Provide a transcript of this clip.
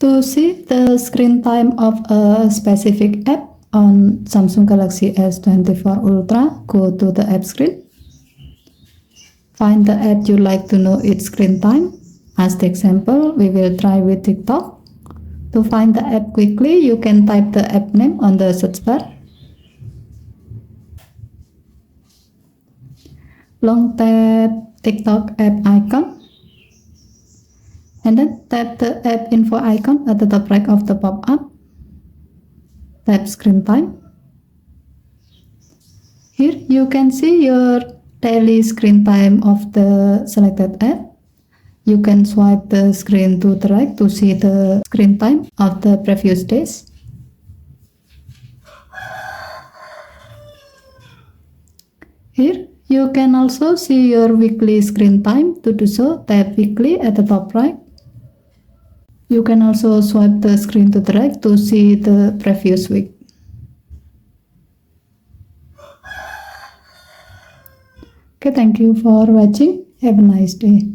To see the screen time of a specific app on Samsung Galaxy S24 Ultra, go to the app screen. Find the app you like to know its screen time. As the example, we will try with TikTok. To find the app quickly, you can type the app name on the search bar. Long tap TikTok app icon. And then tap the app info icon at the top right of the pop-up. Tap screen time. Here you can see your daily screen time of the selected app. You can swipe the screen to the right to see the screen time of the previous days. Here you can also see your weekly screen time. To do so, tap weekly at the top right. You can also swipe the screen to the right to see the previous week. Okay, thank you for watching. Have a nice day.